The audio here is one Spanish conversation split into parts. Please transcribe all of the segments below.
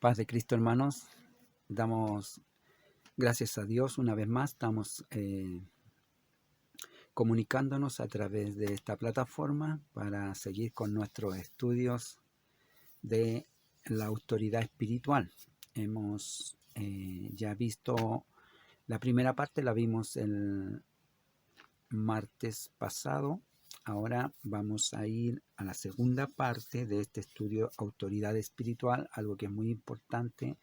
Paz de Cristo, hermanos. Damos gracias a Dios una vez más. Estamos comunicándonos a través de esta plataforma para seguir con nuestros estudios de la autoridad espiritual. Hemos ya visto la primera parte, la vimos el martes pasado. Ahora vamos a ir a la segunda parte de este estudio autoridad espiritual, algo que es muy importante.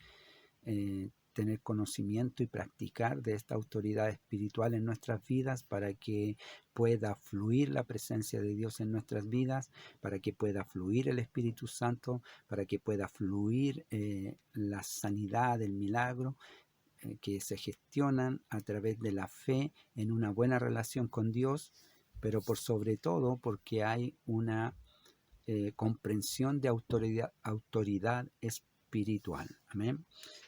Tener conocimiento y practicar de esta autoridad espiritual en nuestras vidas para que pueda fluir la presencia de Dios en nuestras vidas, para que pueda fluir el Espíritu Santo, para que pueda fluir la sanidad, el milagro, que se gestionan a través de la fe en una buena relación con Dios, pero por sobre todo porque hay una comprensión de autoridad espiritual. Amén.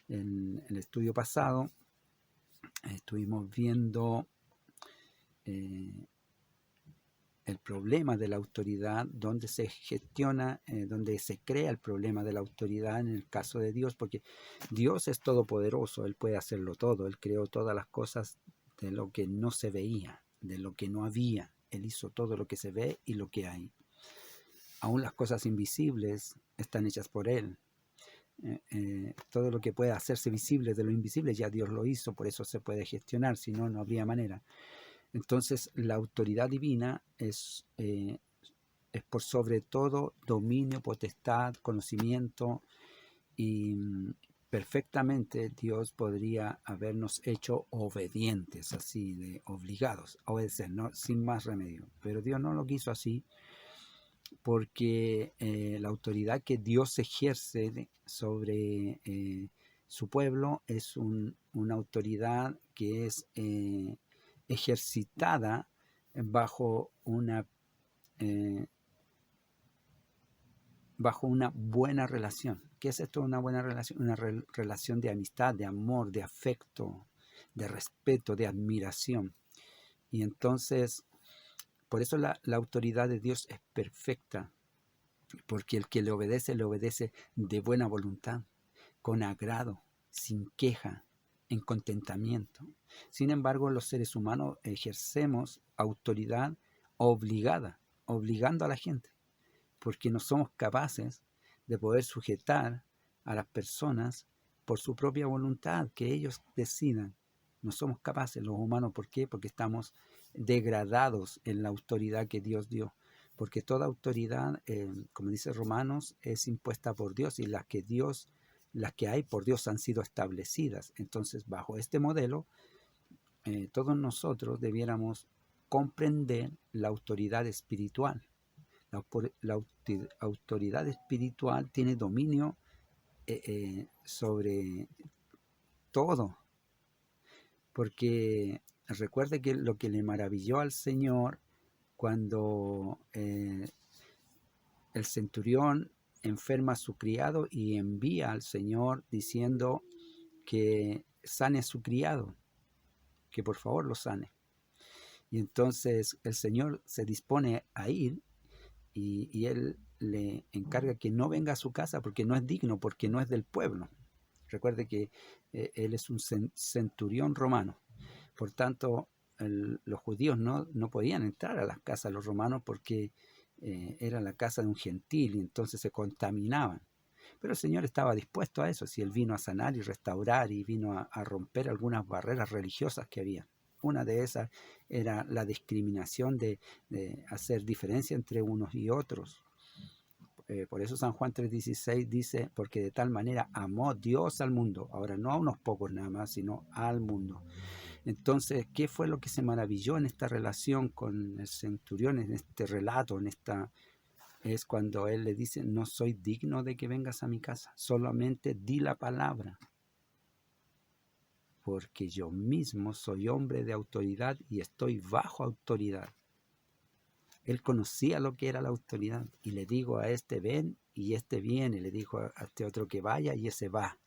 En el estudio pasado estuvimos viendo el problema de la autoridad, donde se gestiona, donde se crea el problema de la autoridad en el caso de Dios, porque Dios es todopoderoso, Él puede hacerlo todo, Él creó todas las cosas de lo que no se veía, de lo que no había, Él hizo todo lo que se ve y lo que hay. Aún las cosas invisibles están hechas por Él. Todo lo que pueda hacerse visible de lo invisible ya Dios lo hizo, por eso se puede gestionar, si no, no habría manera. Entonces la autoridad divina es por sobre todo dominio, potestad, conocimiento, y perfectamente Dios podría habernos hecho obedientes, así de obligados a obedecer, ¿no? Sin más remedio, pero Dios no lo quiso así, porque la autoridad que Dios ejerce sobre su pueblo es una autoridad que es ejercitada bajo una buena relación. ¿Qué es esto? Una buena relación, una relación de amistad, de amor, de afecto, de respeto, de admiración. Y entonces, por eso la autoridad de Dios es perfecta, porque el que le obedece de buena voluntad, con agrado, sin queja, en contentamiento. Sin embargo, los seres humanos ejercemos autoridad obligada, obligando a la gente, porque no somos capaces de poder sujetar a las personas por su propia voluntad, que ellos decidan. No somos capaces los humanos. ¿Por qué? Porque estamos degradados en la autoridad que Dios dio. Porque toda autoridad, como dice Romanos, es impuesta por Dios, y las que hay por Dios han sido establecidas. Entonces, bajo este modelo, todos nosotros debiéramos comprender la autoridad espiritual. La autoridad espiritual tiene dominio sobre todo, porque recuerde que lo que le maravilló al Señor cuando el centurión enferma a su criado y envía al Señor diciendo que sane a su criado, que por favor lo sane. Y entonces el Señor se dispone a ir, y él le encarga que no venga a su casa porque no es digno, porque no es del pueblo. Recuerde que él es un centurión romano. Por tanto, los judíos no podían entrar a las casas de los romanos porque era la casa de un gentil, y entonces se contaminaban. Pero el Señor estaba dispuesto a eso, si Él vino a sanar y restaurar, y vino a romper algunas barreras religiosas que había. Una de esas era la discriminación de hacer diferencia entre unos y otros. Por eso San Juan 3:16 dice, porque de tal manera amó Dios al mundo, ahora no a unos pocos nada más, sino al mundo. Entonces, ¿qué fue lo que se maravilló en esta relación con el centurión, en este relato, es cuando él le dice, no soy digno de que vengas a mi casa, solamente di la palabra, porque yo mismo soy hombre de autoridad y estoy bajo autoridad. Él conocía lo que era la autoridad, y le digo a este ven y este viene, le dijo a este otro que vaya y ese va.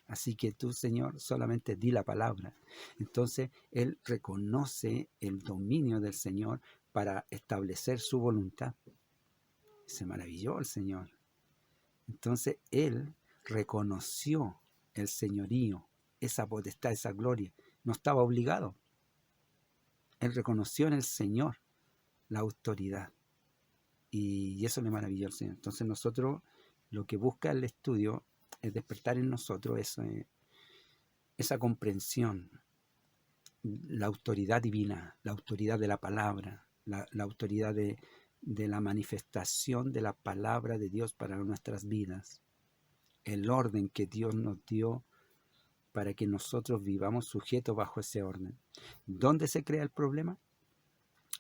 Así que tú, Señor, solamente di la palabra. Entonces, él reconoce el dominio del Señor para establecer su voluntad. Se maravilló el Señor. Entonces, él reconoció el señorío, esa potestad, esa gloria. No estaba obligado. Él reconoció en el Señor la autoridad. Y eso le maravilló al Señor. Entonces nosotros lo que busca el estudio es despertar en nosotros esa comprensión, la autoridad divina, la autoridad de la palabra, la autoridad de la manifestación de la palabra de Dios para nuestras vidas, el orden que Dios nos dio para que nosotros vivamos sujetos bajo ese orden. ¿Dónde se crea el problema?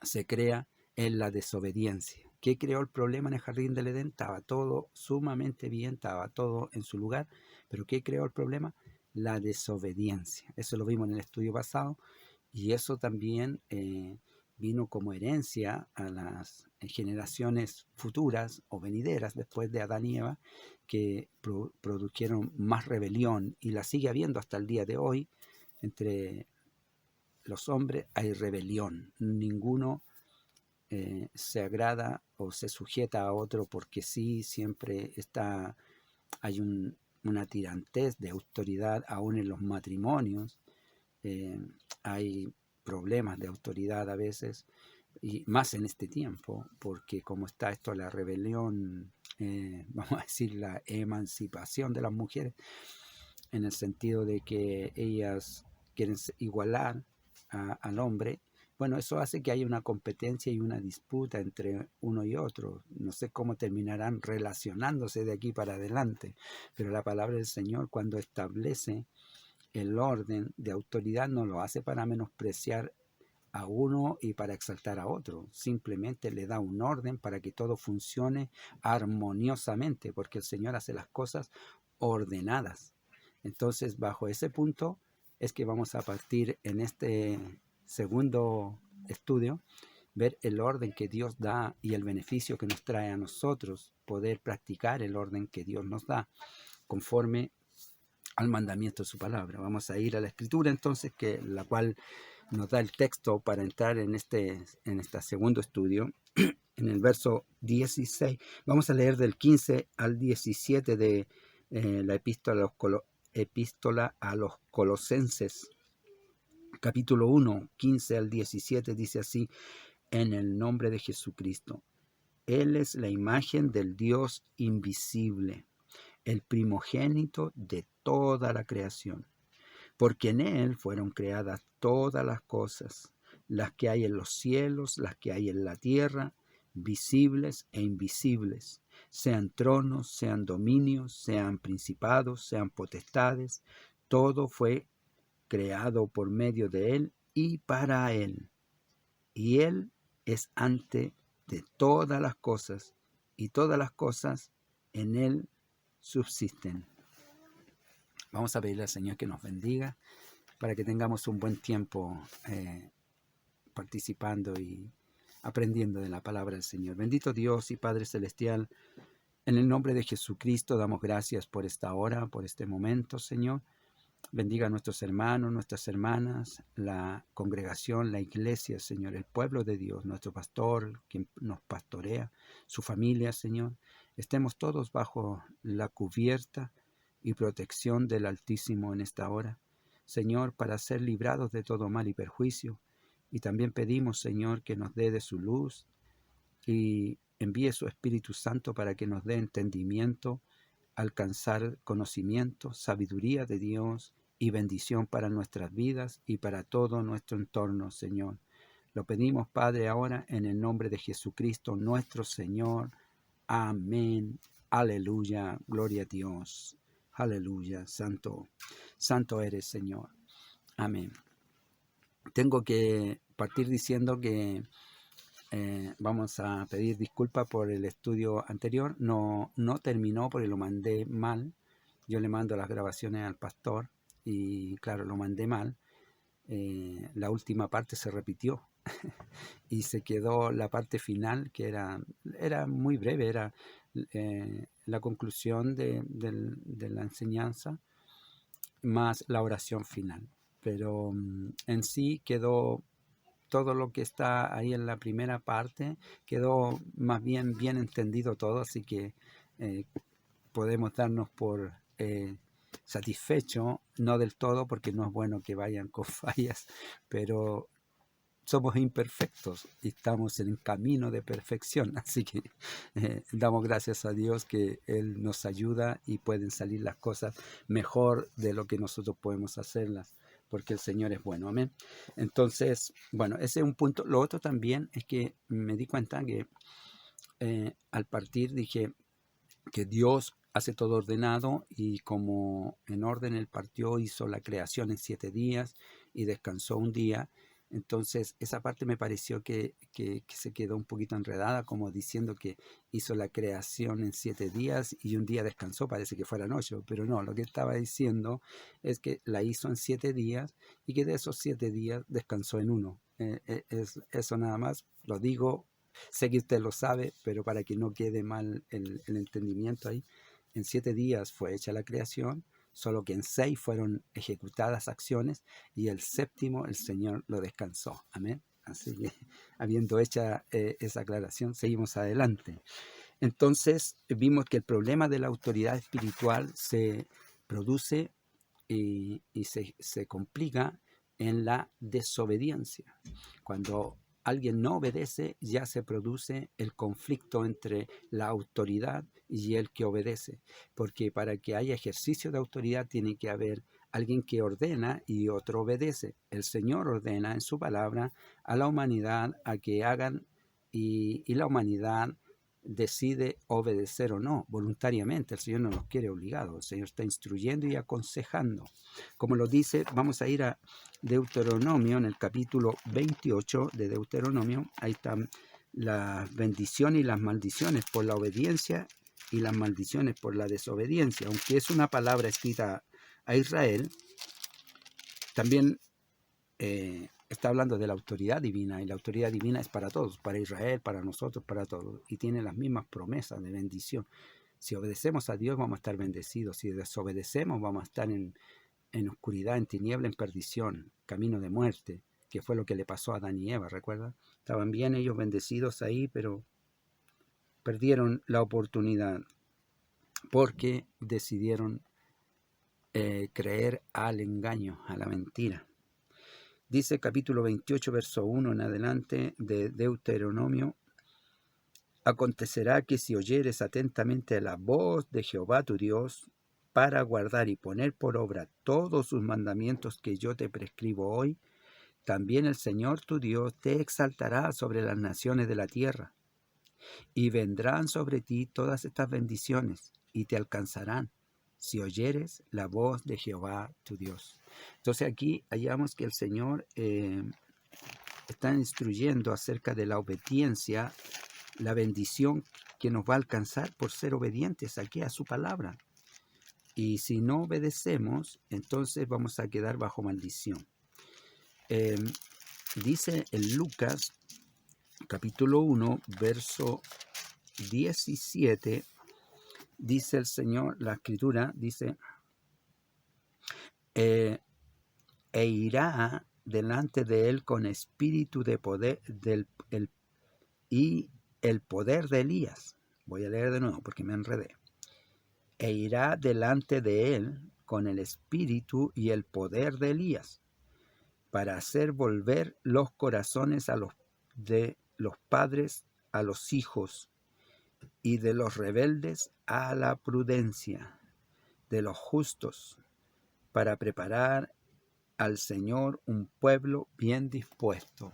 Se crea en la desobediencia. ¿Qué creó el problema en el jardín del Edén? Estaba todo sumamente bien, estaba todo en su lugar, pero ¿qué creó el problema? La desobediencia. Eso lo vimos en el estudio pasado, y eso también vino como herencia a las generaciones futuras o venideras después de Adán y Eva, que produjeron más rebelión, y la sigue habiendo hasta el día de hoy. Entre los hombres hay rebelión. Ninguno se agrada o se sujeta a otro porque sí, siempre hay una tirantez de autoridad aún en los matrimonios. Hay problemas de autoridad a veces, y más en este tiempo, porque como está esto, la rebelión, vamos a decir, la emancipación de las mujeres, en el sentido de que ellas quieren igualar al hombre. Bueno, eso hace que haya una competencia y una disputa entre uno y otro. No sé cómo terminarán relacionándose de aquí para adelante, pero la palabra del Señor, cuando establece el orden de autoridad, no lo hace para menospreciar a uno y para exaltar a otro. Simplemente le da un orden para que todo funcione armoniosamente, porque el Señor hace las cosas ordenadas. Entonces, bajo ese punto es que vamos a partir en este segundo estudio, ver el orden que Dios da y el beneficio que nos trae a nosotros poder practicar el orden que Dios nos da conforme al mandamiento de su palabra. Vamos a ir a la escritura entonces, la cual nos da el texto para entrar en este segundo estudio. En el verso 16, vamos a leer del 15 al 17 de la epístola a los Colosenses, capítulo 1, 15 al 17, dice así: en el nombre de Jesucristo. Él es la imagen del Dios invisible, el primogénito de toda la creación, porque en Él fueron creadas todas las cosas, las que hay en los cielos, las que hay en la tierra, visibles e invisibles, sean tronos, sean dominios, sean principados, sean potestades. Todo fue creado por medio de Él y para Él. Y Él es antes de todas las cosas, y todas las cosas en Él subsisten. Vamos a pedirle al Señor que nos bendiga para que tengamos un buen tiempo participando y aprendiendo de la palabra del Señor. Bendito Dios y Padre Celestial, en el nombre de Jesucristo damos gracias por esta hora, por este momento, Señor. Bendiga a nuestros hermanos, nuestras hermanas, la congregación, la iglesia, Señor, el pueblo de Dios, nuestro pastor, quien nos pastorea, su familia, Señor. Estemos todos bajo la cubierta y protección del Altísimo en esta hora, Señor, para ser librados de todo mal y perjuicio. Y también pedimos, Señor, que nos dé de su luz y envíe su Espíritu Santo para que nos dé entendimiento, alcanzar conocimiento, sabiduría de Dios y bendición para nuestras vidas y para todo nuestro entorno, Señor. Lo pedimos, Padre, ahora en el nombre de Jesucristo, nuestro Señor. Amén. Aleluya. Gloria a Dios. Aleluya. Santo, santo eres, Señor. Amén. Tengo que partir diciendo que vamos a pedir disculpas por el estudio anterior. No terminó porque lo mandé mal. Yo le mando las grabaciones al pastor y claro, lo mandé mal. La última parte se repitió y se quedó la parte final, que era muy breve, era la conclusión de la enseñanza más la oración final. Pero en sí quedó todo lo que está ahí en la primera parte, quedó más bien entendido todo, así que podemos darnos por satisfecho, no del todo, porque no es bueno que vayan con fallas, pero somos imperfectos y estamos en camino de perfección, así que damos gracias a Dios que Él nos ayuda y pueden salir las cosas mejor de lo que nosotros podemos hacerlas, porque el Señor es bueno, amén. Entonces, bueno, ese es un punto. Lo otro también es que me di cuenta que al partir dije que Dios hace todo ordenado, y como en orden Él partió, hizo la creación en 7 días y descansó un día. Entonces esa parte me pareció que se quedó un poquito enredada, como diciendo que hizo la creación en 7 días y un día descansó, parece que fueran 8, pero no, lo que estaba diciendo es que la hizo en 7 días y que de esos 7 días descansó en uno. Es eso nada más, lo digo. Sé que usted lo sabe, pero para que no quede mal el entendimiento ahí, en 7 días fue hecha la creación, solo que en 6 fueron ejecutadas acciones y el séptimo el Señor lo descansó. Amén. Así que, habiendo hecha esa aclaración, seguimos adelante. Entonces, vimos que el problema de la autoridad espiritual se produce y se complica en la desobediencia. Cuando alguien no obedece, ya se produce el conflicto entre la autoridad y el que obedece, porque para que haya ejercicio de autoridad tiene que haber alguien que ordena y otro obedece. El Señor ordena en su palabra a la humanidad a que hagan, y la humanidad decide obedecer o no voluntariamente. El Señor no los quiere obligados, el Señor está instruyendo y aconsejando. Como lo dice, vamos a ir a Deuteronomio, en el capítulo 28 de Deuteronomio. Ahí están las bendiciones y las maldiciones por la obediencia y las maldiciones por la desobediencia. Aunque es una palabra escrita a Israel, también está hablando de la autoridad divina, y la autoridad divina es para todos, para Israel, para nosotros, para todos, y tiene las mismas promesas de bendición. Si obedecemos a Dios vamos a estar bendecidos, si desobedecemos vamos a estar en oscuridad, en tiniebla, en perdición, camino de muerte, que fue lo que le pasó a Adán y Eva, ¿recuerda? Estaban bien ellos bendecidos ahí, pero perdieron la oportunidad porque decidieron creer al engaño, a la mentira. Dice capítulo 28, verso 1 en adelante de Deuteronomio: acontecerá que si oyeres atentamente la voz de Jehová tu Dios, para guardar y poner por obra todos sus mandamientos que yo te prescribo hoy, también el Señor tu Dios te exaltará sobre las naciones de la tierra, y vendrán sobre ti todas estas bendiciones, y te alcanzarán, si oyeres la voz de Jehová tu Dios. Entonces aquí hallamos que el Señor está instruyendo acerca de la obediencia, la bendición que nos va a alcanzar por ser obedientes aquí a su palabra. Y si no obedecemos, entonces vamos a quedar bajo maldición. Dice en Lucas, capítulo 1, verso 17, dice el Señor, la Escritura dice, e irá delante de él con espíritu de poder y el poder de Elías. Voy a leer de nuevo porque me enredé. E irá delante de él con el espíritu y el poder de Elías, para hacer volver los corazones de los padres a los hijos, y de los rebeldes a la prudencia, de los justos, para preparar al Señor un pueblo bien dispuesto.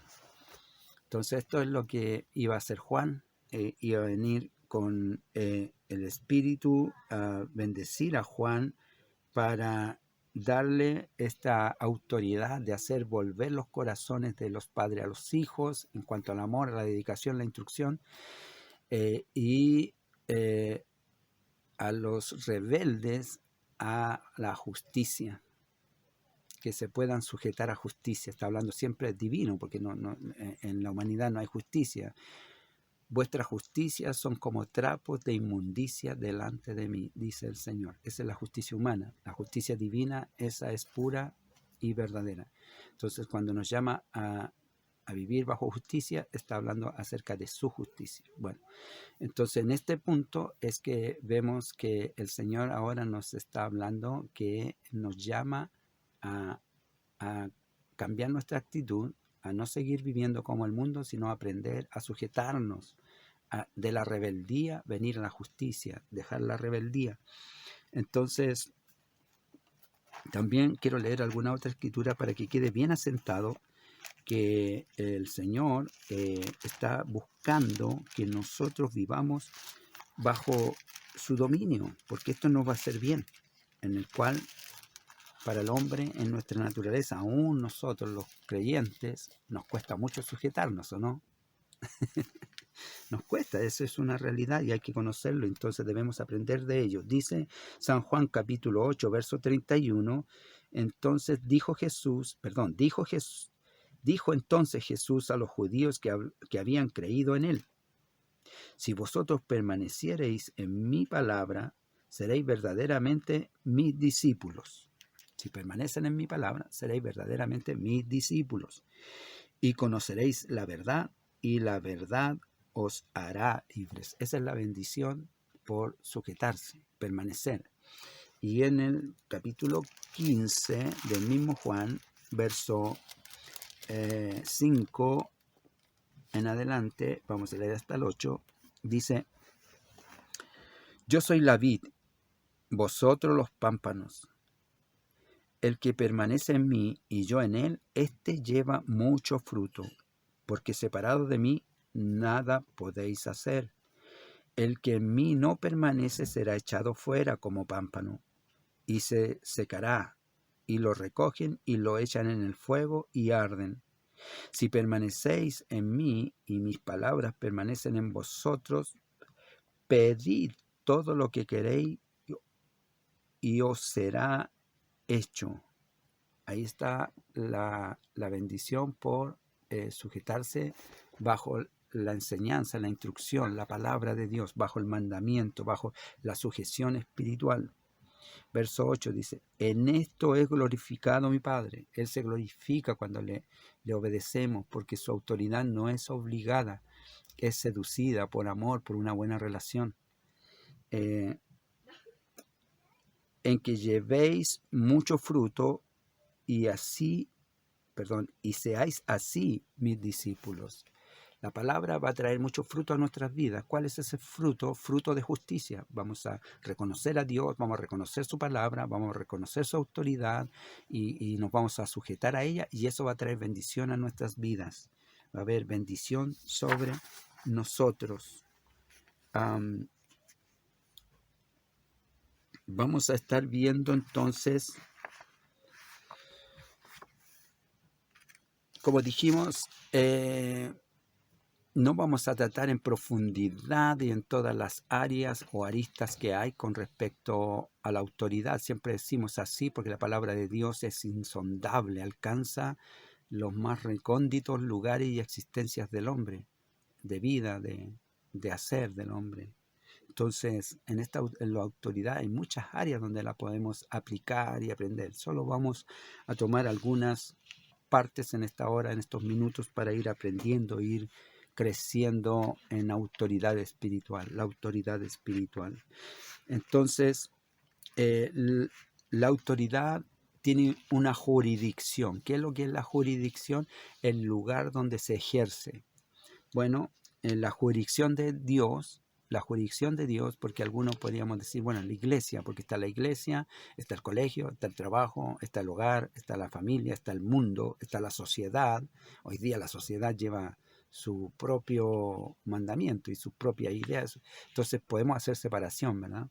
Entonces esto es lo que iba a hacer Juan. Iba a venir con el Espíritu a bendecir a Juan para darle esta autoridad de hacer volver los corazones de los padres a los hijos en cuanto al amor, a la dedicación, la instrucción, y a los rebeldes a la justicia, que se puedan sujetar a justicia. Está hablando siempre divino, porque en la humanidad no hay justicia. Vuestras justicias son como trapos de inmundicia delante de mí, dice el Señor. Esa es la justicia humana. La justicia divina, esa es pura y verdadera. Entonces, cuando nos llama a a vivir bajo justicia, está hablando acerca de su justicia. Bueno, entonces en este punto es que vemos que el Señor ahora nos está hablando, que nos llama a, a cambiar nuestra actitud, a no seguir viviendo como el mundo, sino a aprender a sujetarnos de la rebeldía, venir a la justicia, dejar la rebeldía. Entonces, también quiero leer alguna otra escritura para que quede bien asentado que el Señor está buscando que nosotros vivamos bajo su dominio, porque esto nos va a hacer bien, en el cual para el hombre, en nuestra naturaleza, aún nosotros los creyentes, nos cuesta mucho sujetarnos, ¿o no? Nos cuesta, eso es una realidad y hay que conocerlo, entonces debemos aprender de ello. Dice San Juan capítulo 8, verso 31, entonces dijo entonces Jesús a los judíos que habían creído en él: si vosotros permaneciereis en mi palabra, seréis verdaderamente mis discípulos. Si permanecen en mi palabra, seréis verdaderamente mis discípulos. Y conoceréis la verdad, y la verdad os hará libres. Esa es la bendición por sujetarse, permanecer. Y en el capítulo 15 del mismo Juan, verso 5 en adelante, vamos a leer hasta el 8, dice: yo soy la vid, vosotros los pámpanos. El que permanece en mí y yo en él, éste lleva mucho fruto, porque separado de mí nada podéis hacer. El que en mí no permanece será echado fuera como pámpano, y se secará, y lo recogen y lo echan en el fuego y arden. Si permanecéis en mí y mis palabras permanecen en vosotros, pedid todo lo que queréis y os será hecho. Ahí está la bendición por sujetarse bajo la enseñanza, la instrucción, la palabra de Dios, bajo el mandamiento, bajo la sujeción espiritual. Verso 8 dice: en esto es glorificado mi Padre. Él se glorifica cuando le obedecemos, porque su autoridad no es obligada, es seducida por amor, por una buena relación. En que llevéis mucho fruto y seáis así mis discípulos. La palabra va a traer mucho fruto a nuestras vidas. ¿Cuál es ese fruto? Fruto de justicia. Vamos a reconocer a Dios, vamos a reconocer su palabra, vamos a reconocer su autoridad y nos vamos a sujetar a ella, y eso va a traer bendición a nuestras vidas. Va a haber bendición sobre nosotros. Vamos a estar viendo entonces, como dijimos, no vamos a tratar en profundidad y en todas las áreas o aristas que hay con respecto a la autoridad. Siempre decimos así porque la palabra de Dios es insondable, alcanza los más recónditos lugares y existencias del hombre, de vida, de hacer del hombre. Entonces, en la autoridad hay muchas áreas donde la podemos aplicar y aprender. Solo vamos a tomar algunas partes en esta hora, en estos minutos, para ir aprendiendo, ir creciendo en autoridad espiritual, la autoridad espiritual. Entonces, la autoridad tiene una jurisdicción. ¿Qué es lo que es la jurisdicción? El lugar donde se ejerce. Bueno, en la jurisdicción de Dios, porque algunos podríamos decir, bueno, la iglesia, porque está la iglesia, está el colegio, está el trabajo, está el hogar, está la familia, está el mundo, está la sociedad. Hoy día la sociedad lleva su propio mandamiento y sus propias ideas, entonces podemos hacer separación, ¿verdad?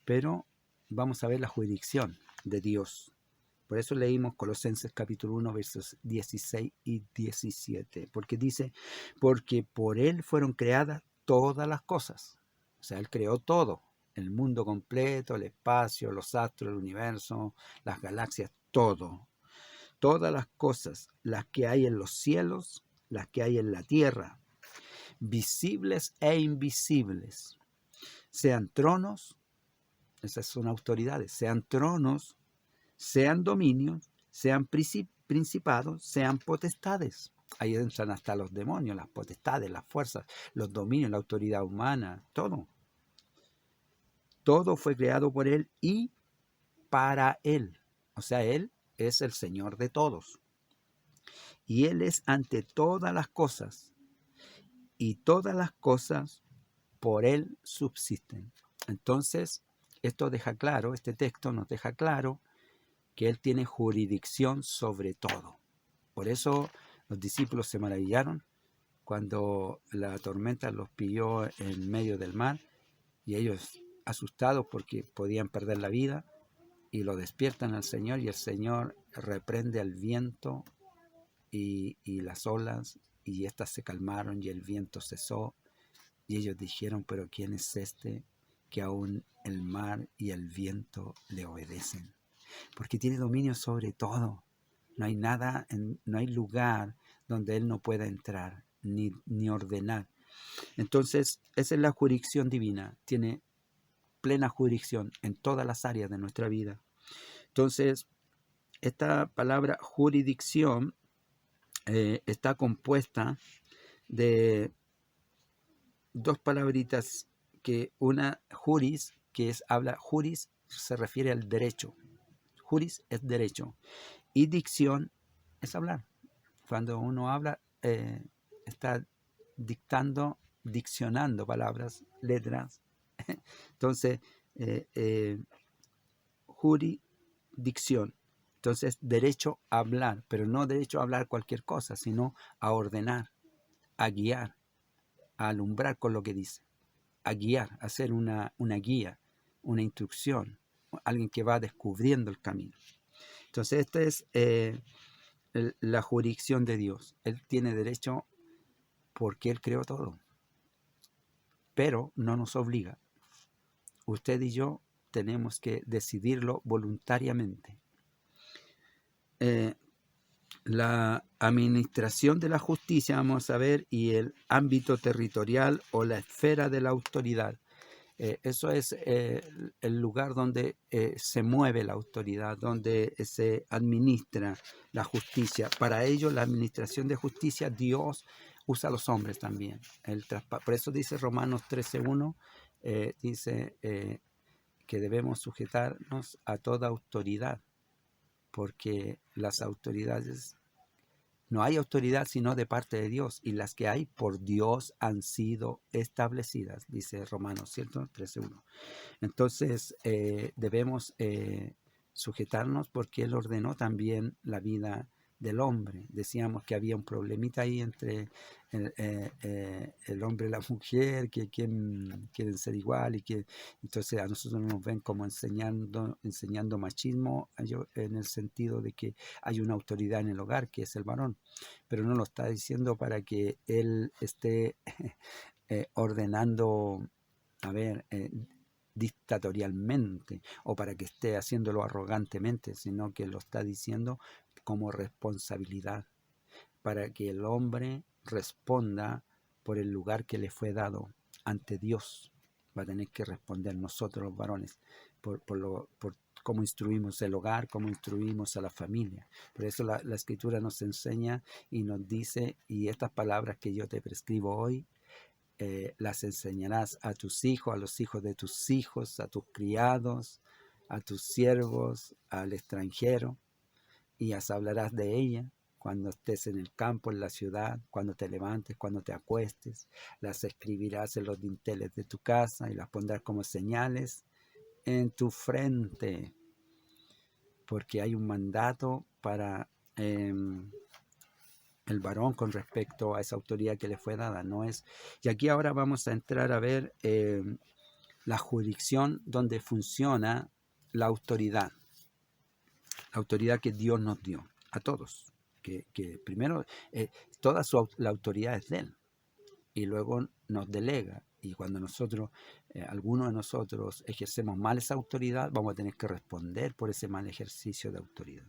Pero vamos a ver la jurisdicción de Dios. Por eso leímos Colosenses capítulo 1, versos 16 y 17, porque dice: porque por Él fueron creadas todas las cosas. O sea, Él creó todo, el mundo completo, el espacio, los astros, el universo, las galaxias, todo. Todas las cosas, las que hay en los cielos, las que hay en la tierra, visibles e invisibles, sean tronos, esas son autoridades, sean tronos, sean dominios, sean principados, sean potestades. Ahí entran hasta los demonios, las potestades, las fuerzas, los dominios, la autoridad humana, todo. Todo fue creado por Él y para Él. O sea, Él es el Señor de todos. Y Él es ante todas las cosas. Y todas las cosas por Él subsisten. Entonces, esto deja claro, este texto nos deja claro que Él tiene jurisdicción sobre todo. Por eso los discípulos se maravillaron cuando la tormenta los pilló en medio del mar y ellos asustados porque podían perder la vida y lo despiertan al Señor y el Señor reprende al viento y las olas y éstas se calmaron y el viento cesó y ellos dijeron, pero ¿quién es este que aún el mar y el viento le obedecen? Porque tiene dominio sobre todo. No hay nada, no hay lugar donde Él no pueda entrar ni ordenar. Entonces, esa es la jurisdicción divina. Tiene plena jurisdicción en todas las áreas de nuestra vida. Entonces, esta palabra jurisdicción está compuesta de dos palabritas, que una juris, juris se refiere al derecho. Juris es derecho y dicción es hablar. Cuando uno habla, está diccionando palabras, letras. Entonces, jurisdicción. Entonces, derecho a hablar, pero no derecho a hablar cualquier cosa, sino a ordenar, a guiar, a alumbrar con lo que dice, a guiar, a hacer una guía, una instrucción, alguien que va descubriendo el camino. Entonces, esta es la jurisdicción de Dios. Él tiene derecho porque Él creó todo, pero no nos obliga. Usted y yo tenemos que decidirlo voluntariamente. La administración de la justicia, vamos a ver, y el ámbito territorial o la esfera de la autoridad. Eso es el lugar donde se mueve la autoridad, donde se administra la justicia. Para ello, la administración de justicia, Dios usa a los hombres también. Por eso dice Romanos 13:1, dice que debemos sujetarnos a toda autoridad, porque las autoridades, no hay autoridad sino de parte de Dios, y las que hay por Dios han sido establecidas, dice Romanos 13:1. Entonces debemos sujetarnos porque Él ordenó también la vida del hombre. Decíamos que había un problemita ahí entre el hombre y la mujer, que quieren ser igual, y que entonces a nosotros nos ven como enseñando machismo, en el sentido de que hay una autoridad en el hogar que es el varón, pero no lo está diciendo para que él esté ordenando, a ver, dictatorialmente, o para que esté haciéndolo arrogantemente, sino que lo está diciendo como responsabilidad, para que el hombre responda por el lugar que le fue dado ante Dios. Va a tener que responder nosotros los varones por cómo instruimos el hogar, cómo instruimos a la familia. Por eso la Escritura nos enseña y nos dice, y estas palabras que yo te prescribo hoy, las enseñarás a tus hijos, a los hijos de tus hijos, a tus criados, a tus siervos, al extranjero, y las hablarás de ella cuando estés en el campo, en la ciudad, cuando te levantes, cuando te acuestes. Las escribirás en los dinteles de tu casa y las pondrás como señales en tu frente, porque hay un mandato para el varón con respecto a esa autoridad que le fue dada. No es. Y aquí ahora vamos a entrar a ver la jurisdicción donde funciona la autoridad que Dios nos dio a todos, que primero toda la autoridad es de Él, y luego nos delega, y cuando nosotros, algunos de nosotros ejercemos mal esa autoridad, vamos a tener que responder por ese mal ejercicio de autoridad.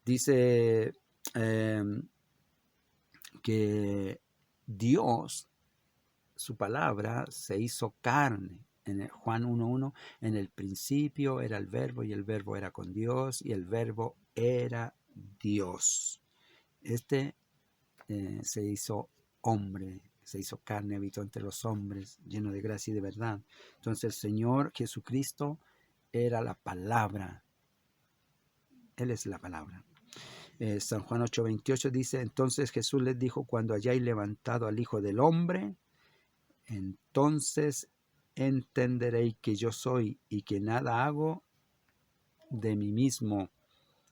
Dice que Dios, su palabra, se hizo carne. En Juan 1:1, en el principio era el verbo, y el verbo era con Dios, y el verbo era Dios. Este se hizo hombre, se hizo carne, habitó entre los hombres, lleno de gracia y de verdad. Entonces el Señor Jesucristo era la palabra. Él es la palabra. San Juan 8:28 dice, entonces Jesús les dijo, cuando hayáis levantado al Hijo del Hombre, entonces entenderéis que yo soy y que nada hago de mí mismo,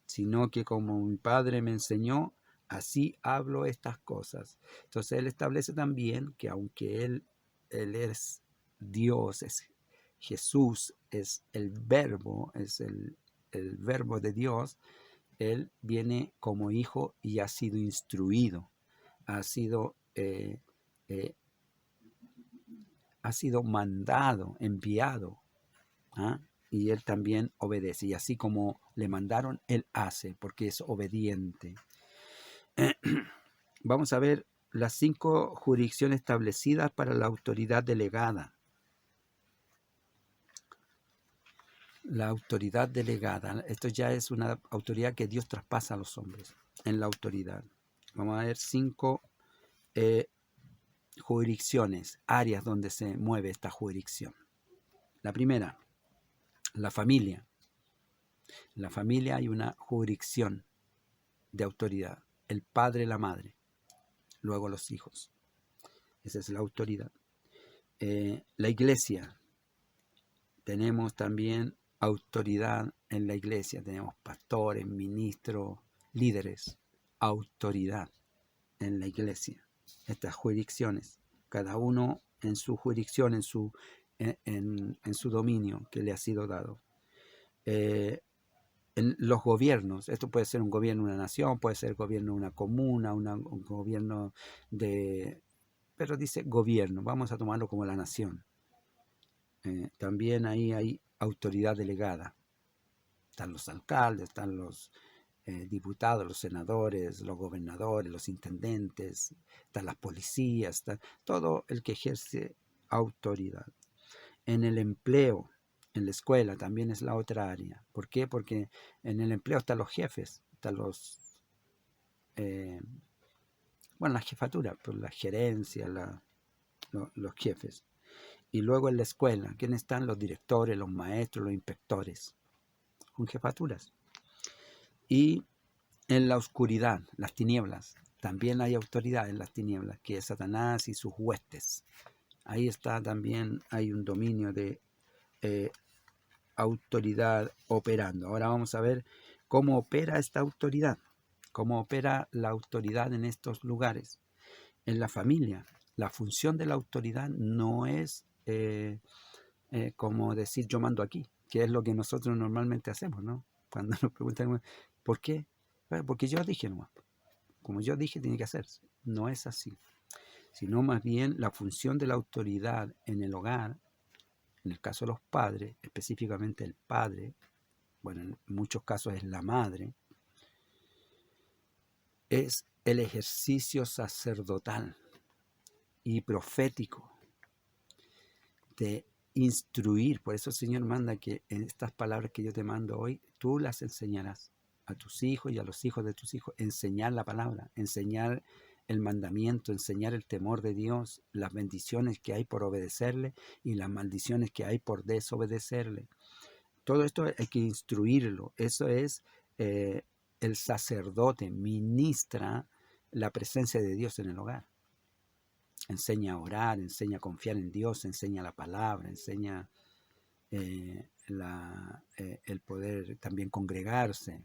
sino que como mi Padre me enseñó, así hablo estas cosas. Entonces Él establece también que aunque Él es Dios, es Jesús, es el verbo, es el verbo de Dios, Él viene como hijo y ha sido instruido, ha sido mandado, enviado, ¿ah? Y él también obedece. Y así como le mandaron, él hace, porque es obediente. Vamos a ver las 5 jurisdicciones establecidas para la autoridad delegada. La autoridad delegada. Esto ya es una autoridad que Dios traspasa a los hombres en la autoridad. Vamos a ver 5 jurisdicciones, áreas donde se mueve esta jurisdicción. La primera, la familia. En la familia hay una jurisdicción de autoridad. El padre, la madre, luego los hijos. Esa es la autoridad. La iglesia. Tenemos también autoridad en la iglesia. Tenemos pastores, ministros, líderes. Autoridad en la iglesia. Estas jurisdicciones, cada uno en su jurisdicción, en su dominio que le ha sido dado. En los gobiernos, esto puede ser un gobierno de una nación, puede ser el gobierno de una comuna, un gobierno de... Pero dice gobierno, vamos a tomarlo como la nación. También ahí hay autoridad delegada. Están los alcaldes, están los diputados, los senadores, los gobernadores, los intendentes, están las policías, está todo el que ejerce autoridad. En el empleo, en la escuela también es la otra área. ¿Por qué? Porque en el empleo están los jefes, están la jefatura, pues la gerencia, los jefes. Y luego en la escuela, ¿quiénes están? Los directores, los maestros, los inspectores, con jefaturas. Y en la oscuridad, las tinieblas, también hay autoridad en las tinieblas, que es Satanás y sus huestes. Ahí está también, hay un dominio de autoridad operando. Ahora vamos a ver cómo opera esta autoridad, cómo opera la autoridad en estos lugares. En la familia, la función de la autoridad no es como decir yo mando aquí, que es lo que nosotros normalmente hacemos, ¿no? Cuando nos preguntan, ¿por qué? Bueno, porque yo dije nomás. Como yo dije, tiene que hacerse. No es así. Sino más bien la función de la autoridad en el hogar, en el caso de los padres, específicamente el padre, bueno, en muchos casos es la madre, es el ejercicio sacerdotal y profético de instruir. Por eso el Señor manda que en estas palabras que yo te mando hoy, tú las enseñarás a tus hijos y a los hijos de tus hijos. Enseñar la palabra, enseñar el mandamiento, enseñar el temor de Dios, las bendiciones que hay por obedecerle y las maldiciones que hay por desobedecerle. Todo esto hay que instruirlo. Eso es el sacerdote, ministra la presencia de Dios en el hogar. Enseña a orar, enseña a confiar en Dios, enseña la palabra, enseña el poder también congregarse,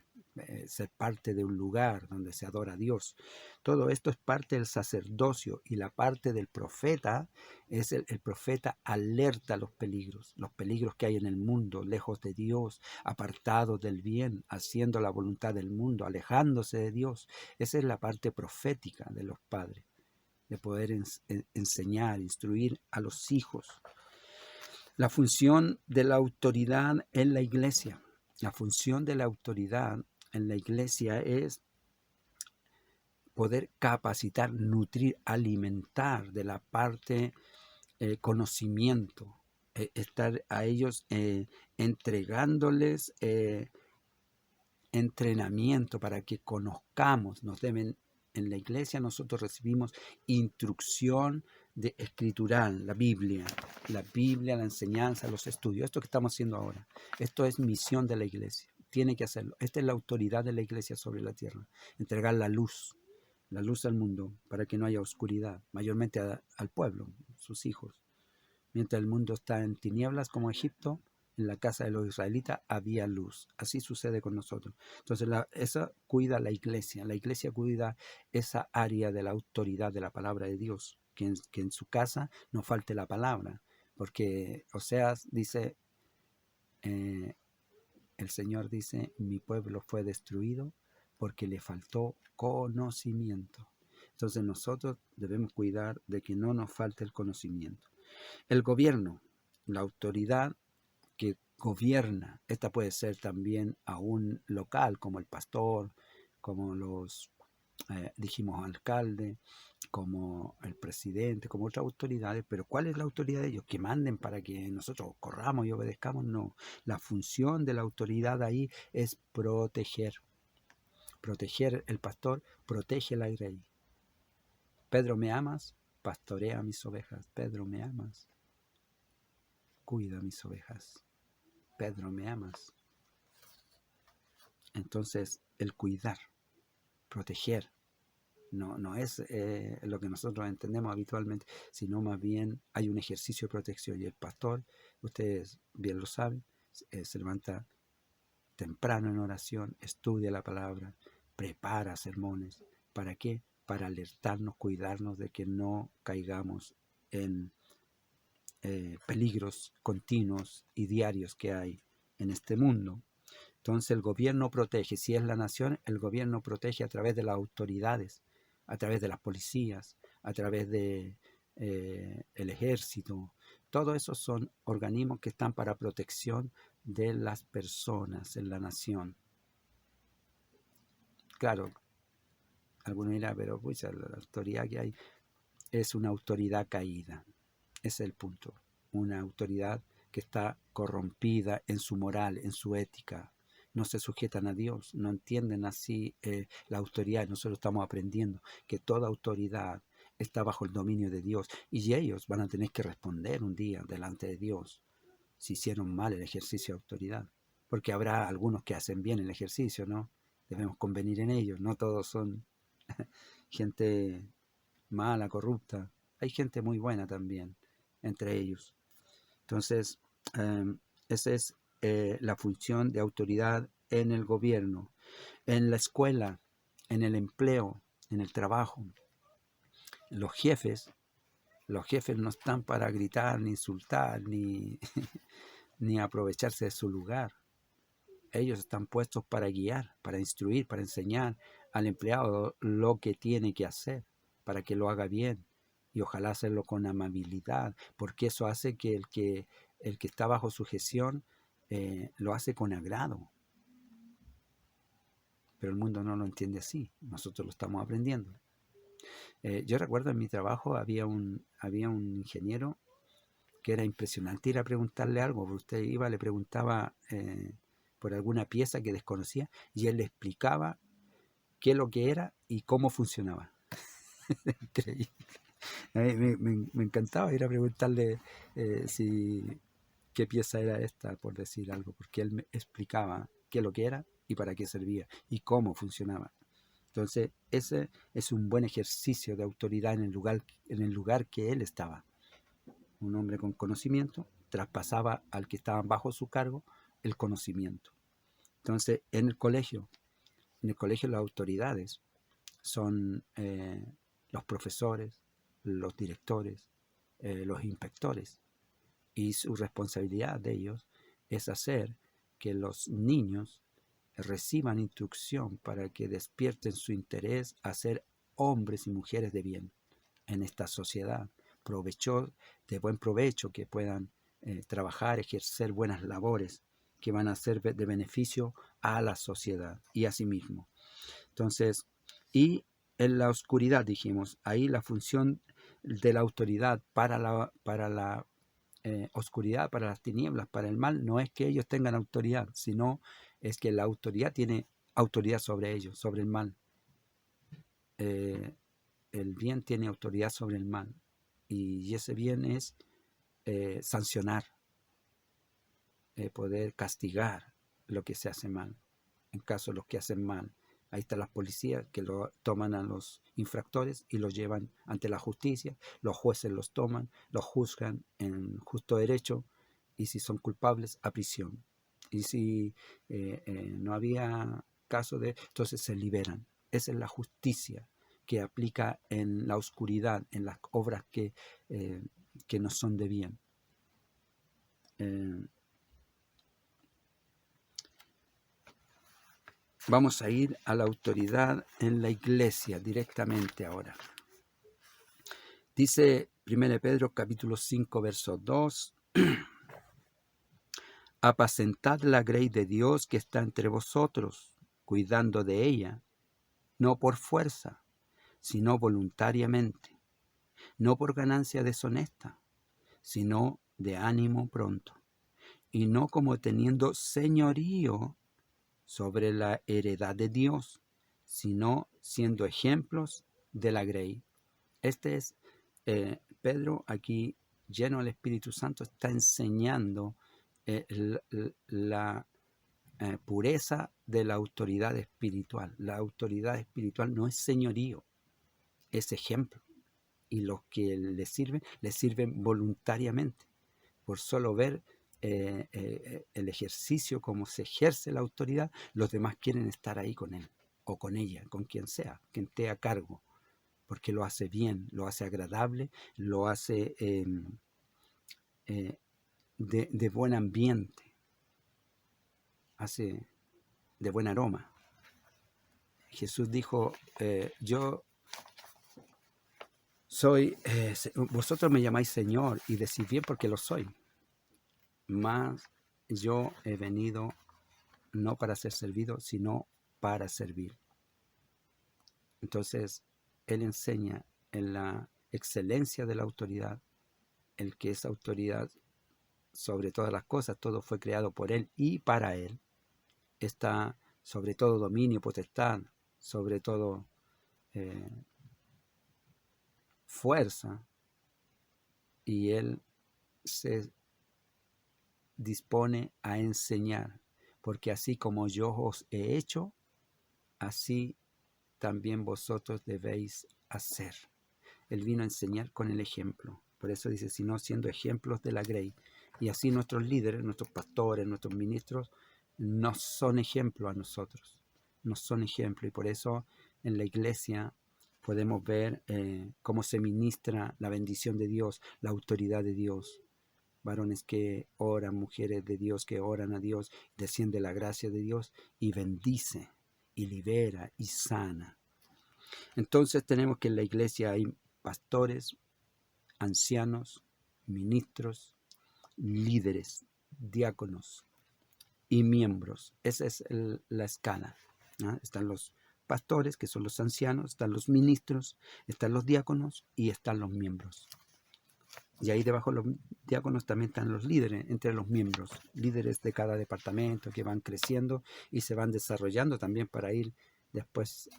ser parte de un lugar donde se adora a Dios. Todo esto es parte del sacerdocio, y la parte del profeta es el profeta alerta a los peligros que hay en el mundo, lejos de Dios, apartados del bien, haciendo la voluntad del mundo, alejándose de Dios. Esa es la parte profética de los padres, de poder enseñar, instruir a los hijos. La función de la autoridad en la iglesia. La función de la autoridad en la iglesia es poder capacitar, nutrir, alimentar de la parte conocimiento, estar a ellos entregándoles entrenamiento para que conozcamos. Nos deben En la iglesia nosotros recibimos instrucción de escritural, la Biblia, la enseñanza, los estudios. Esto que estamos haciendo ahora, esto es misión de la iglesia. Tiene que hacerlo. Esta es la autoridad de la iglesia sobre la tierra. Entregar la luz al mundo para que no haya oscuridad, mayormente al pueblo, sus hijos. Mientras el mundo está en tinieblas como Egipto, en la casa de los israelitas había luz. Así sucede con nosotros. Entonces, esa cuida la iglesia cuida esa área de la autoridad de la palabra de Dios, que en su casa no falte la palabra, porque Oseas dice, el Señor dice, mi pueblo fue destruido porque le faltó conocimiento. Entonces nosotros debemos cuidar de que no nos falte el conocimiento. El gobierno, la autoridad que gobierna, esta puede ser también a un local, como el pastor, como los, dijimos, alcalde, como el presidente, como otras autoridades, pero ¿cuál es la autoridad de ellos? Que manden para que nosotros corramos y obedezcamos, no. La función de la autoridad ahí es proteger. Proteger el pastor, protege al rey. Pedro, ¿me amas? Pastorea mis ovejas. Pedro, ¿me amas? Cuida mis ovejas. Pedro, ¿me amas? Entonces, el cuidar, proteger, no es lo que nosotros entendemos habitualmente, sino más bien hay un ejercicio de protección. Y el pastor, ustedes bien lo saben, se levanta temprano en oración, estudia la palabra, prepara sermones. ¿Para qué? Para alertarnos, cuidarnos de que no caigamos en peligros continuos y diarios que hay en este mundo. Entonces el gobierno protege, si es la nación, el gobierno protege a través de las autoridades, a través de las policías, a través de el ejército. Todos esos son organismos que están para protección de las personas en la nación. Claro, alguno dirá, pero pues, la autoridad que hay es una autoridad caída. Ese es el punto. Una autoridad que está corrompida en su moral, en su ética. No se sujetan a Dios, no entienden así la autoridad. Nosotros estamos aprendiendo que toda autoridad está bajo el dominio de Dios y ellos van a tener que responder un día delante de Dios si hicieron mal el ejercicio de autoridad. Porque habrá algunos que hacen bien el ejercicio, ¿no? Debemos convenir en ellos. No todos son gente mala, corrupta. Hay gente muy buena también entre ellos. Entonces, esa es la función de autoridad en el gobierno, en la escuela, en el empleo, en el trabajo. Los jefes no están para gritar, ni insultar, ni, ni aprovecharse de su lugar. Ellos están puestos para guiar, para instruir, para enseñar al empleado lo que tiene que hacer, para que lo haga bien y ojalá hacerlo con amabilidad, porque eso hace que el que está bajo sujeción lo hace con agrado. Pero el mundo no lo entiende así, nosotros lo estamos aprendiendo. Yo recuerdo en mi trabajo había un ingeniero que era impresionante ir a preguntarle algo, porque usted iba, le preguntaba por alguna pieza que desconocía y él le explicaba qué es lo que era y cómo funcionaba. Increíble. A mí me encantaba ir a preguntarle qué pieza era esta, por decir algo, porque él me explicaba qué es lo que era y para qué servía y cómo funcionaba. Entonces, ese es un buen ejercicio de autoridad en el lugar que él estaba. Un hombre con conocimiento traspasaba al que estaban bajo su cargo el conocimiento. Entonces, en el colegio las autoridades son los profesores, los directores, los inspectores, y su responsabilidad de ellos es hacer que los niños reciban instrucción para que despierten su interés a ser hombres y mujeres de bien en esta sociedad, de buen provecho, que puedan trabajar, ejercer buenas labores que van a ser de beneficio a la sociedad y a sí mismo. Entonces, y en la oscuridad, dijimos, ahí la función de la autoridad para la oscuridad, para las tinieblas, para el mal, no es que ellos tengan autoridad, sino es que la autoridad tiene autoridad sobre ellos, sobre el mal. el bien tiene autoridad sobre el mal, y ese bien es sancionar, poder castigar lo que se hace mal, en caso de los que hacen mal. Ahí están las policías que lo toman a los infractores y los llevan ante la justicia, los jueces los toman, los juzgan en justo derecho, y si son culpables, a prisión. Y si no había caso de, entonces se liberan. Esa es la justicia que aplica en la oscuridad, en las obras que no son de bien. Vamos a ir a la autoridad en la iglesia directamente ahora. Dice 1 Pedro capítulo 5, verso 2. Apacentad la grey de Dios que está entre vosotros, cuidando de ella, no por fuerza, sino voluntariamente, no por ganancia deshonesta, sino de ánimo pronto, y no como teniendo señorío sobre la heredad de Dios, sino siendo ejemplos de la grey. Este es Pedro, aquí lleno del Espíritu Santo, está enseñando la pureza de la autoridad espiritual. La autoridad espiritual no es señorío, es ejemplo. Y los que le sirven voluntariamente. Por solo ver el ejercicio, cómo se ejerce la autoridad, los demás quieren estar ahí con él o con ella, con quien sea, quien esté a cargo, porque lo hace bien, lo hace agradable, lo hace de buen ambiente, hace de buen aroma. Jesús dijo, yo soy, vosotros me llamáis Señor y decís bien porque lo soy, mas yo he venido no para ser servido, sino para servir. Entonces, Él enseña en la excelencia de la autoridad, el que es autoridad sobre todas las cosas, todo fue creado por Él y para Él. Está sobre todo dominio, potestad, sobre todo fuerza, y Él se dispone a enseñar, porque así como yo os he hecho, así también vosotros debéis hacer. Él vino a enseñar con el ejemplo. Por eso dice, sino siendo ejemplos de la grey. Y así nuestros líderes, nuestros pastores, nuestros ministros, no son ejemplo a nosotros. No son ejemplo. Y por eso en la iglesia podemos ver cómo se ministra la bendición de Dios, la autoridad de Dios. Varones que oran, mujeres de Dios que oran a Dios, desciende la gracia de Dios y bendice, y libera, y sana. Entonces tenemos que en la iglesia hay pastores, ancianos, ministros, líderes, diáconos y miembros. Esa es la escala, ¿no? Están los pastores, que son los ancianos, están los ministros, están los diáconos y están los miembros. Y ahí debajo de los diáconos también están los líderes, entre los miembros, líderes de cada departamento que van creciendo y se van desarrollando también para ir después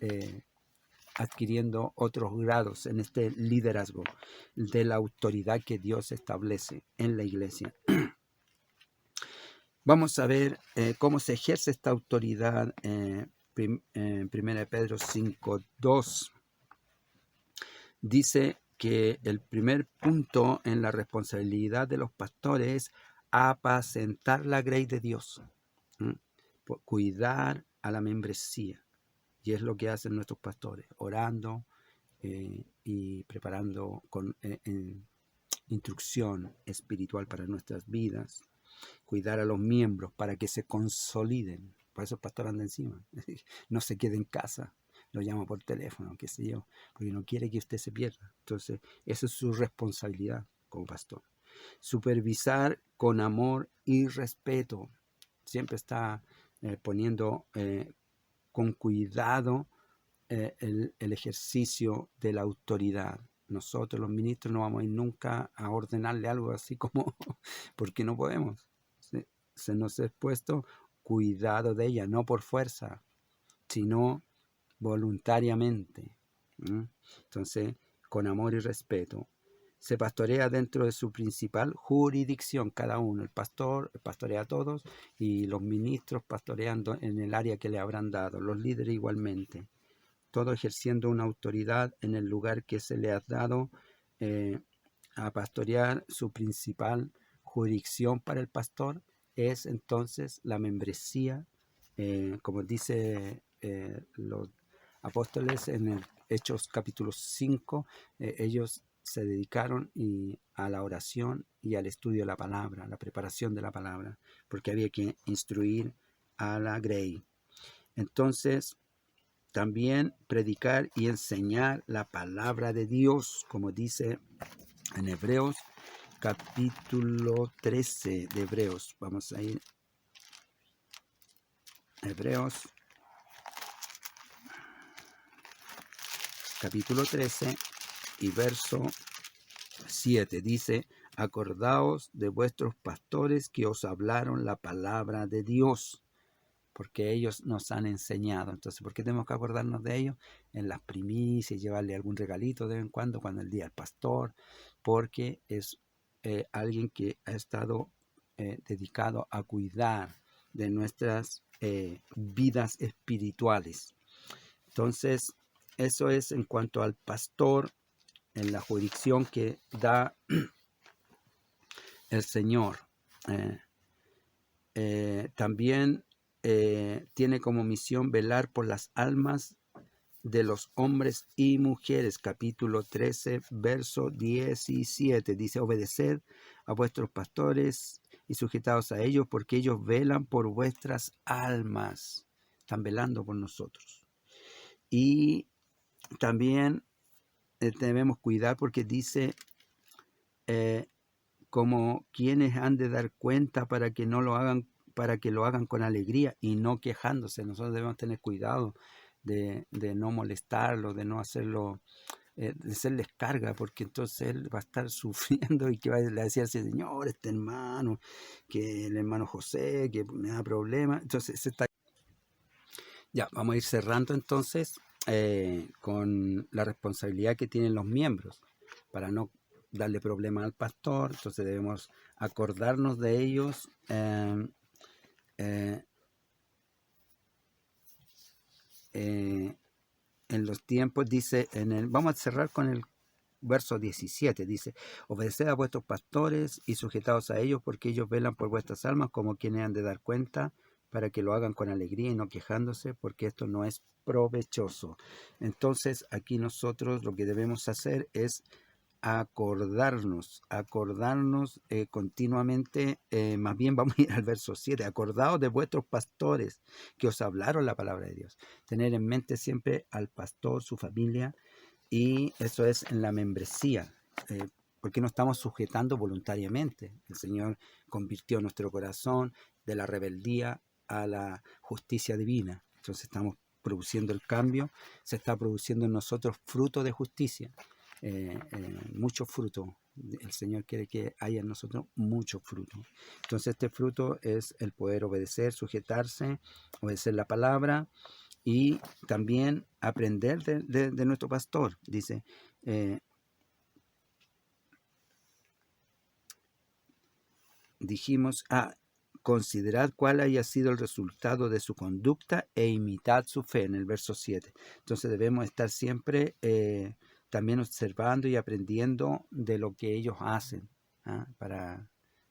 adquiriendo otros grados en este liderazgo de la autoridad que Dios establece en la iglesia. Vamos a ver cómo se ejerce esta autoridad en 1 Pedro 5:2. Dice que el primer punto en la responsabilidad de los pastores es apacentar la grey de Dios, cuidar a la membresía. Y es lo que hacen nuestros pastores, orando y preparando con instrucción espiritual para nuestras vidas, cuidar a los miembros para que se consoliden. Por eso el pastor anda encima, no se quede en casa, lo llama por teléfono, qué sé yo, porque no quiere que usted se pierda. Entonces, esa es su responsabilidad como pastor. Supervisar con amor y respeto. Siempre está poniendo con cuidado el ejercicio de la autoridad. Nosotros los ministros no vamos a ir nunca a ordenarle algo así como, porque no podemos. Se nos ha puesto cuidado de ella, no por fuerza, sino voluntariamente. ¿Mm? Entonces, con amor y respeto. Se pastorea dentro de su principal jurisdicción, cada uno. El pastor pastorea a todos y los ministros pastoreando en el área que le habrán dado, los líderes igualmente. Todo ejerciendo una autoridad en el lugar que se le ha dado a pastorear. Su principal jurisdicción para el pastor es entonces la membresía, como dice los apóstoles en el Hechos capítulo 5, ellos se dedicaron a la oración y al estudio de la palabra, la preparación de la palabra, porque había que instruir a la grey. Entonces, también predicar y enseñar la palabra de Dios, como dice en Hebreos capítulo 13 de Hebreos. Vamos a ir a Hebreos capítulo 13 y verso 7. Dice: acordaos de vuestros pastores que os hablaron la palabra de Dios, porque ellos nos han enseñado. Entonces, ¿por qué tenemos que acordarnos de ellos? En las primicias, llevarle algún regalito de vez en cuando el día del pastor, porque es alguien que ha estado dedicado a cuidar de nuestras vidas espirituales. Entonces, eso es en cuanto al pastor en la jurisdicción que da el Señor. También tiene como misión velar por las almas de los hombres y mujeres. Capítulo 13, verso 17. Dice: obedeced a vuestros pastores y sujetaos a ellos, porque ellos velan por vuestras almas. Están velando por nosotros. Y también debemos cuidar porque dice como quienes han de dar cuenta para que no lo hagan, para que lo hagan con alegría y no quejándose. Nosotros debemos tener cuidado de no molestarlo, de no hacerlo, de hacerles carga, porque entonces él va a estar sufriendo y que va a decir al Señor, este hermano, que el hermano José, que me da problemas. Entonces ya, vamos a ir cerrando entonces con la responsabilidad que tienen los miembros para no darle problemas al pastor. Entonces debemos acordarnos de ellos eh, en los tiempos. Dice, vamos a cerrar con el verso 17, dice: obedeced a vuestros pastores y sujetaos a ellos, porque ellos velan por vuestras almas como quienes han de dar cuenta, para que lo hagan con alegría y no quejándose, porque esto no es provechoso. Entonces aquí nosotros lo que debemos hacer es acordarnos continuamente. Más bien vamos a ir al verso 7: acordaos de vuestros pastores que os hablaron la palabra de Dios. Tener en mente siempre al pastor, su familia, y eso es en la membresía, porque no estamos sujetando voluntariamente. El Señor convirtió nuestro corazón de la rebeldía a la justicia divina. Entonces estamos produciendo el cambio, se está produciendo en nosotros fruto de justicia, mucho fruto. El Señor quiere que haya en nosotros mucho fruto. Entonces este fruto es el poder obedecer, sujetarse, obedecer la palabra, y también aprender de nuestro pastor. Dice, dijimos, considerad cuál haya sido el resultado de su conducta e imitad su fe, en el verso 7. Entonces debemos estar siempre también observando y aprendiendo de lo que ellos hacen,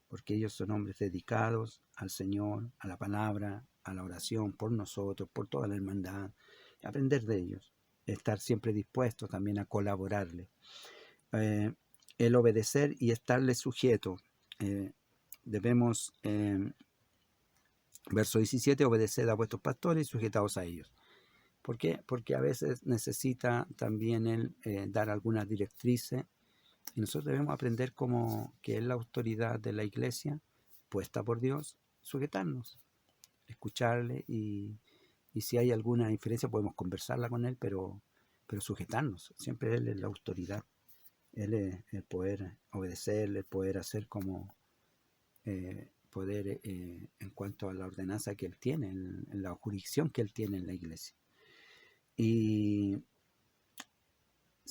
porque ellos son hombres dedicados al Señor, a la palabra, a la oración por nosotros, por toda la hermandad. Aprender de ellos, estar siempre dispuestos también a colaborarle. El obedecer y estarle sujeto. Debemos, verso 17, obedeced a vuestros pastores y sujetaos a ellos. ¿Por qué? Porque a veces necesita también él dar algunas directrices, y nosotros debemos aprender como que es la autoridad de la iglesia puesta por Dios, sujetarnos, escucharle, y si hay alguna diferencia podemos conversarla con él, pero sujetarnos. Siempre él es la autoridad, él es el poder obedecerle, el poder hacer como poder en cuanto a la ordenanza que él tiene, en la jurisdicción que él tiene en la iglesia. Y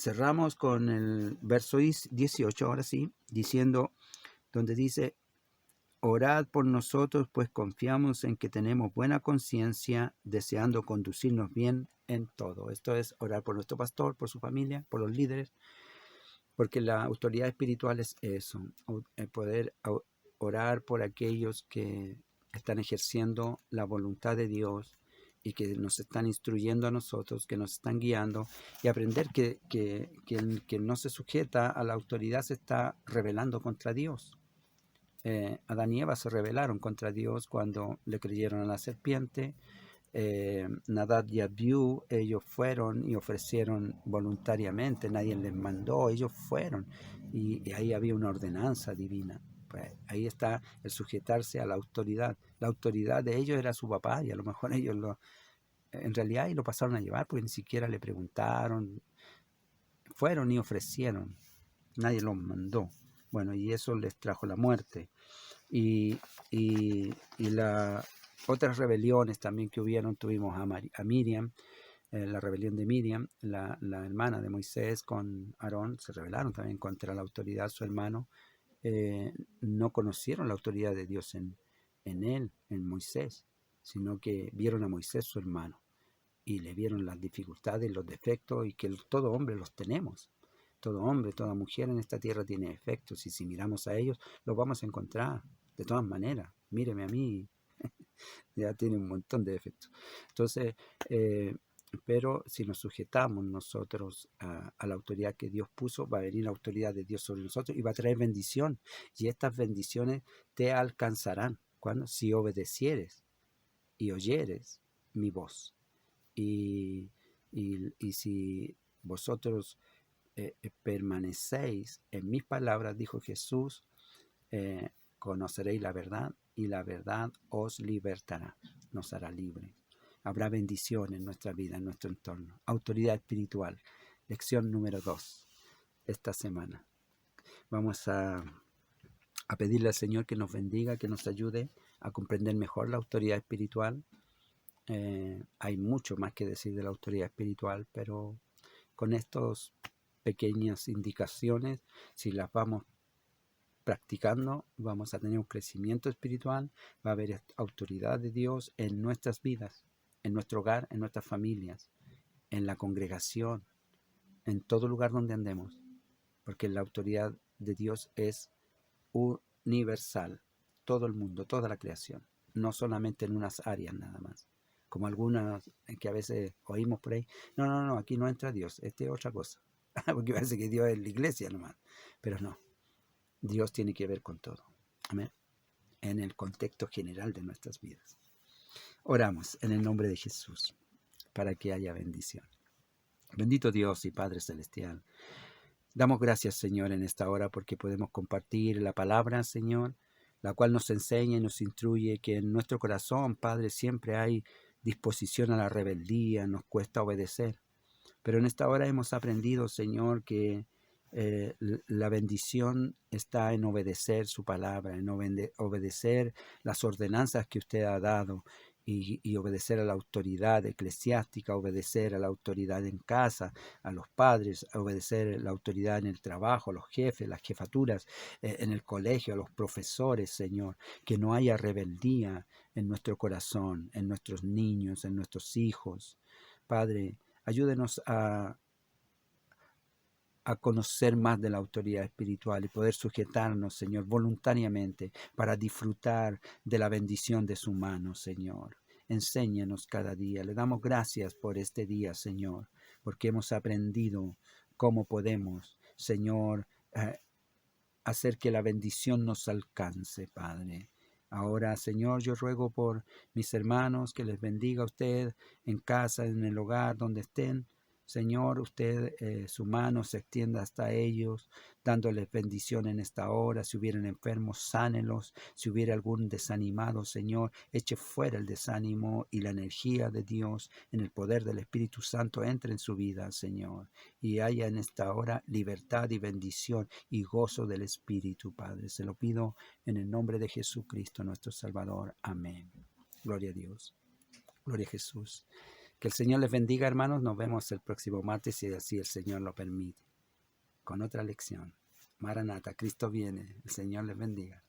cerramos con el verso 18, ahora sí, diciendo, donde dice, orad por nosotros, pues confiamos en que tenemos buena conciencia, deseando conducirnos bien en todo. Esto es orar por nuestro pastor, por su familia, por los líderes, porque la autoridad espiritual es eso, poder orar por aquellos que están ejerciendo la voluntad de Dios y que nos están instruyendo a nosotros, que nos están guiando, y aprender que el que no se sujeta a la autoridad se está rebelando contra Dios. Adán y Eva se rebelaron contra Dios cuando le creyeron a la serpiente. Nadab y Abiú, ellos fueron y ofrecieron voluntariamente, nadie les mandó, ellos fueron, y ahí había una ordenanza divina. Pues ahí está el sujetarse a la autoridad. La autoridad de ellos era su papá, y a lo mejor ellos en realidad y lo pasaron a llevar porque ni siquiera le preguntaron, fueron y ofrecieron, nadie los mandó. Bueno, y eso les trajo la muerte. Y las otras rebeliones también que hubieron, tuvimos a Miriam, la rebelión de Miriam, la hermana de Moisés con Aarón, se rebelaron también contra la autoridad de su hermano. No conocieron la autoridad de Dios en él, en Moisés, sino que vieron a Moisés su hermano y le vieron las dificultades, los defectos, y que todo hombre los tenemos. Todo hombre, toda mujer en esta tierra tiene defectos, y si miramos a ellos, los vamos a encontrar de todas maneras. Míreme a mí, ya tiene un montón de defectos. Entonces, pero si nos sujetamos nosotros a la autoridad que Dios puso, va a venir la autoridad de Dios sobre nosotros y va a traer bendición. Y estas bendiciones te alcanzarán cuando si obedecieres y oyeres mi voz. Y si vosotros permanecéis en mis palabras, dijo Jesús, conoceréis la verdad y la verdad os libertará, nos hará libre. Habrá bendición en nuestra vida, en nuestro entorno. Autoridad espiritual, lección número 2 esta semana. Vamos a pedirle al Señor que nos bendiga, que nos ayude a comprender mejor la autoridad espiritual. Hay mucho más que decir de la autoridad espiritual, pero con estas pequeñas indicaciones, si las vamos practicando, vamos a tener un crecimiento espiritual, va a haber autoridad de Dios en nuestras vidas, en nuestro hogar, en nuestras familias, en la congregación, en todo lugar donde andemos, porque la autoridad de Dios es universal, todo el mundo, toda la creación, no solamente en unas áreas nada más, como algunas que a veces oímos por ahí, no, aquí no entra Dios, es otra cosa, porque parece que Dios es la iglesia nomás, pero no, Dios tiene que ver con todo, amén, en el contexto general de nuestras vidas. Oramos en el nombre de Jesús, para que haya bendición. Bendito Dios y Padre Celestial, damos gracias, Señor, en esta hora porque podemos compartir la palabra, Señor, la cual nos enseña y nos instruye que en nuestro corazón, Padre, siempre hay disposición a la rebeldía, nos cuesta obedecer. Pero en esta hora hemos aprendido, Señor, que la bendición está en obedecer su palabra, en obedecer las ordenanzas que usted ha dado, y obedecer a la autoridad eclesiástica, obedecer a la autoridad en casa, a los padres, obedecer a la autoridad en el trabajo, a los jefes, las jefaturas, en el colegio, a los profesores, Señor. Que no haya rebeldía en nuestro corazón, en nuestros niños, en nuestros hijos. Padre, ayúdenos a conocer más de la autoridad espiritual y poder sujetarnos, Señor, voluntariamente para disfrutar de la bendición de su mano, Señor. Enséñanos cada día. Le damos gracias por este día, Señor, porque hemos aprendido cómo podemos, Señor, hacer que la bendición nos alcance, Padre. Ahora, Señor, yo ruego por mis hermanos, que les bendiga a usted en casa, en el hogar, donde estén. Señor, usted, su mano se extienda hasta ellos, dándoles bendición en esta hora. Si hubieran enfermos, sánelos. Si hubiera algún desanimado, Señor, eche fuera el desánimo, y la energía de Dios en el poder del Espíritu Santo entre en su vida, Señor. Y haya en esta hora libertad y bendición y gozo del Espíritu, Padre. Se lo pido en el nombre de Jesucristo, nuestro Salvador. Amén. Gloria a Dios. Gloria a Jesús. Que el Señor les bendiga, hermanos. Nos vemos el próximo martes, si así el Señor lo permite, con otra lección. Maranata, Cristo viene. El Señor les bendiga.